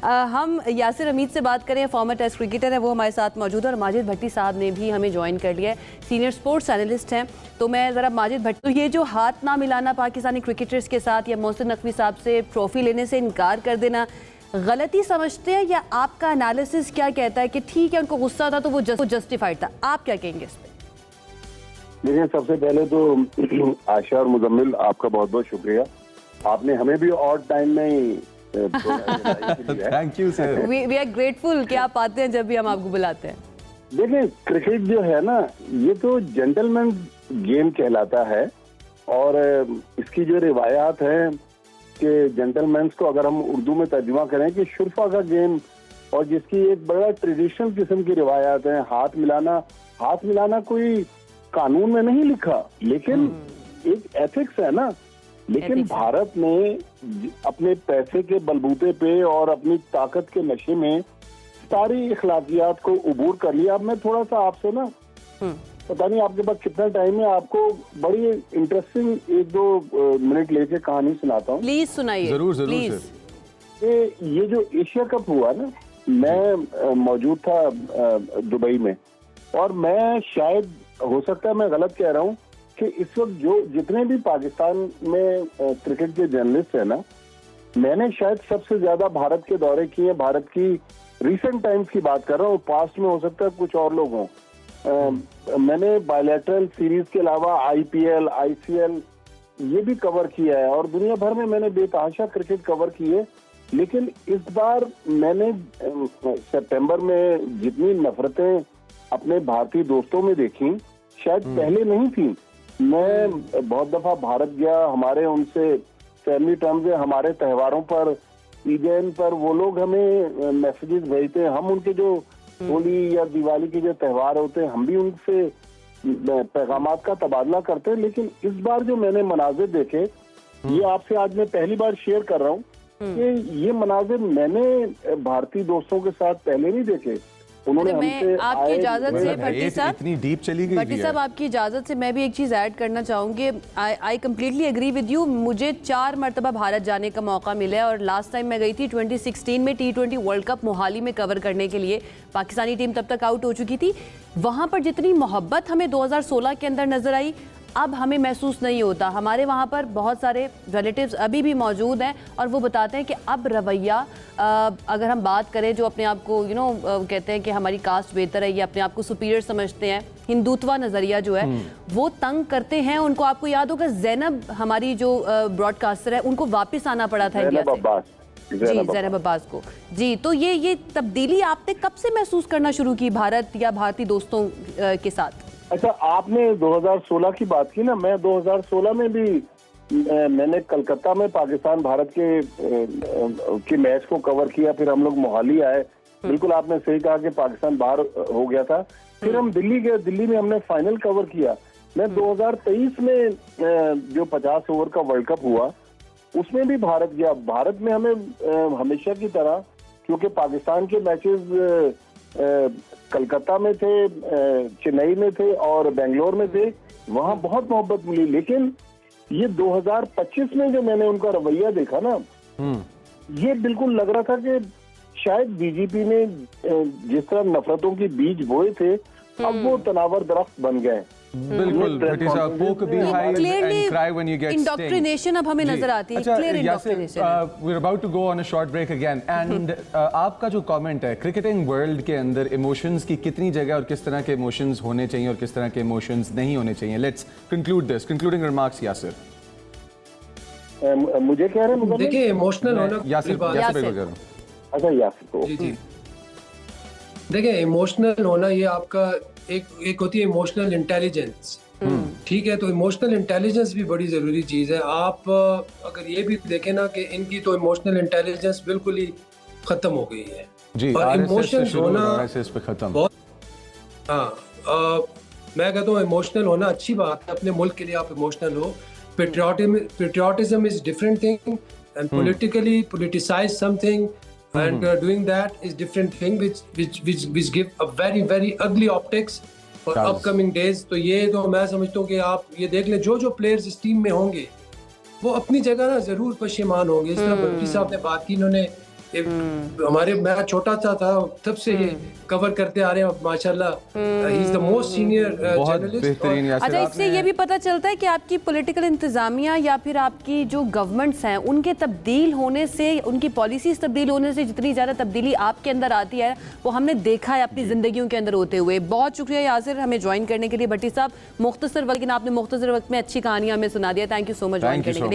हम यासिर हमीद से बात करें, फॉर्मर टेस्ट क्रिकेटर है, वो हमारे साथ मौजूद है और माजिद भट्टी साहब ने भी हमें ज्वाइन कर लिया है, सीनियर स्पोर्ट्स एनालिस्ट हैं। तो मैं ज़रा माजिद भट्टी, तो ये जो हाथ ना मिलाना पाकिस्तानी क्रिकेटर्स के साथ या मोहसिन नकवी साहब से ट्रॉफी लेने से इनकार कर देना, गलती समझते हैं या आपका एनालिसिस क्या कहता है कि ठीक है उनको गुस्सा था तो वो जस्टिफाइड था? आप क्या कहेंगे इस पर? देखिए, सबसे पहले तो आशा और मुजम्मिल, आपका बहुत बहुत शुक्रिया। आपने हमें भी ऑड टाइम में ही thank you sir. We are grateful कि आप आते हैं जब भी हम आपको बुलाते हैं। देखिए, क्रिकेट जो है ना, ये तो जेंटलमैन गेम कहलाता है और इसकी जो रिवायात है कि जेंटलमैन को अगर हम उर्दू में तर्जुमा करें कि शुरफा का गेम, और जिसकी एक बड़ा ट्रेडिशनल किस्म की रिवायात है। हाथ मिलाना कोई कानून में नहीं लिखा, लेकिन एक एथिक्स है ना। लेकिन भारत ने अपने पैसे के बलबूते पे और अपनी ताकत के नशे में सारी इखलाकियात को उबूर कर लिया। अब मैं थोड़ा सा आपसे ना, पता नहीं आपके पास कितना टाइम है, आपको बड़ी इंटरेस्टिंग 1-2 मिनट लेके कहानी सुनाता हूँ। प्लीज सुनाइए। जरूर जरूर प्लीज। सर। ये जो एशिया कप हुआ ना, मैं मौजूद था दुबई में, और मैं शायद, हो सकता है मैं गलत कह रहा हूँ, कि इस वक्त जो जितने भी पाकिस्तान में क्रिकेट के जर्नलिस्ट हैं ना, मैंने शायद सबसे ज्यादा भारत के दौरे किए। भारत की रीसेंट टाइम्स की बात कर रहा हूँ, पास्ट में हो सकता है कुछ और लोग हों। मैंने बायलैटरल सीरीज के अलावा IPL, ICL ये भी कवर किया है, और दुनिया भर में मैंने बेतहाशा क्रिकेट कवर की है। लेकिन इस बार मैंने सितंबर में जितनी नफरतें अपने भारतीय दोस्तों में देखी, शायद पहले नहीं थी। मैं बहुत दफा भारत गया, हमारे उनसे फैमिली टर्म्स है, हमारे त्योहारों पर, ईद पर वो लोग हमें मैसेजेस भेजते हैं। हम उनके जो होली या दिवाली के जो त्योहार होते हैं, हम भी उनसे पैगामात का तबादला करते हैं। लेकिन इस बार जो मैंने मनाजिर देखे, ये आपसे आज मैं पहली बार शेयर कर रहा हूँ कि ये मनाजिर मैंने भारतीय दोस्तों के साथ पहले नहीं देखे। उन्होंने हमसे, आपकी इजाजत से भट्टी साहब, इतनी डीप चली गई। भट्टी साहब आपकी इजाजत से मैं भी एक चीज ऐड करना चाहूंगी। I completely agree with you. मुझे 4 मरतबा भारत जाने का मौका मिला है, और लास्ट टाइम मैं गई थी 2016 में T20 वर्ल्ड कप मोहाली में कवर करने के लिए। पाकिस्तानी टीम तब तक आउट हो चुकी थी। वहां पर जितनी मोहब्बत हमें 2016 के अंदर नजर आई, अब हमें महसूस नहीं होता। हमारे वहाँ पर बहुत सारे रिलेटिव्स अभी भी मौजूद हैं, और वो बताते हैं कि अब रवैया, अगर हम बात करें, जो अपने आप को कहते हैं कि हमारी कास्ट बेहतर है या अपने आप को सुपीरियर समझते हैं, हिंदुत्व नज़रिया जो है वो तंग करते हैं उनको। आपको याद होगा ज़ैनब, हमारी जो ब्रॉडकास्टर है, उनको वापस आना पड़ा था इंडिया से। जी, ज़ैनब अब्बास को। जी, तो ये तब्दीली आपने कब से महसूस करना शुरू की भारत या भारतीय दोस्तों के साथ? अच्छा, आपने 2016 की बात की ना, मैं 2016 में भी मैंने कलकत्ता में पाकिस्तान भारत के मैच को कवर किया। फिर हम लोग मोहाली आए। बिल्कुल आपने सही कहा कि पाकिस्तान बाहर हो गया था। फिर हम दिल्ली गए, दिल्ली में हमने फाइनल कवर किया। मैं 2023 में जो 50 ओवर का वर्ल्ड कप हुआ, उसमें भी भारत गया। भारत में हमें हमेशा की तरह, क्योंकि पाकिस्तान के मैचेस कलकत्ता में थे, चेन्नई में थे और बेंगलोर में थे, वहां बहुत मोहब्बत मिली। लेकिन ये 2025 में जो मैंने उनका रवैया देखा ना, ये बिल्कुल लग रहा था कि शायद बीजेपी ने जिस तरह नफरतों की बीज बोए थे, अब वो तनावर दरख्त बन गए। बिल्कुल भट्टी साहब, poke behind and cry when you get indoctrination अब हमें नजर आती है। Clear indoctrination. We're about to go on a short break again and आपका जो कमेंट है, क्रिकेटिंग वर्ल्ड के अंदर इमोशंस की कितनी जगह और किस तरह के इमोशंस होने चाहिए और किस तरह के इमोशंस नहीं होने चाहिए? Let's conclude this, concluding remarks Yasir. मुझे कह रहे हैं, देखिए इमोशनल होना, यासिर अच्छा यासिर को, जी देखिए इमोशनल होना, ये आपका एक होती है इमोशनल इंटेलिजेंस। ठीक है, तो इमोशनल इंटेलिजेंस भी बड़ी जरूरी चीज है। आप अगर ये भी देखें ना कि इनकी तो इमोशनल इंटेलिजेंस बिल्कुल ही खत्म हो गई है जी, और इमोशंस होना पे खत्म बहुत, हाँ, मैं कहता हूँ इमोशनल होना अच्छी बात है। अपने मुल्क के लिए आप इमोशनल हो। Patriotism is different thing and politically politicise something and doing that is different thing which give a very ugly optics for upcoming days। तो ये तो मैं समझता हूँ कि आप ये देख लें, जो प्लेयर्स इस टीम में होंगे वो अपनी जगह ना जरूर पशेमान होंगे। इस तरह भट्टी साहब ने बात की, इन्होंने हमारे मैं छोटा था तब से ये कवर करते आ रहे हैं माशाल्लाह। He is the most senior बहुत जर्नलिस्ट। बेहतरीन यासिर, अच्छा, इससे आपने- ये भी पता चलता है कि आपकी पॉलिटिकल इंतजामिया या फिर आपकी जो गवर्नमेंट्स हैं उनके तब्दील होने से, उनकी पॉलिसीज तब्दील होने से जितनी ज़्यादा तब्दीली आपके अंदर आती है वो हमने देखा है अपनी ज़िंदगियों के अंदर होते हुए। बहुत शुक्रिया यासिर हमें ज्वाइन करने के लिए। भट्टी साहब, मुख्तसर वक्त, लेकिन आपने मुख्तसर वक्त में अच्छी कहानियाँ हमें सुना दिया। Thank you so much join Thank you करने के so लिए।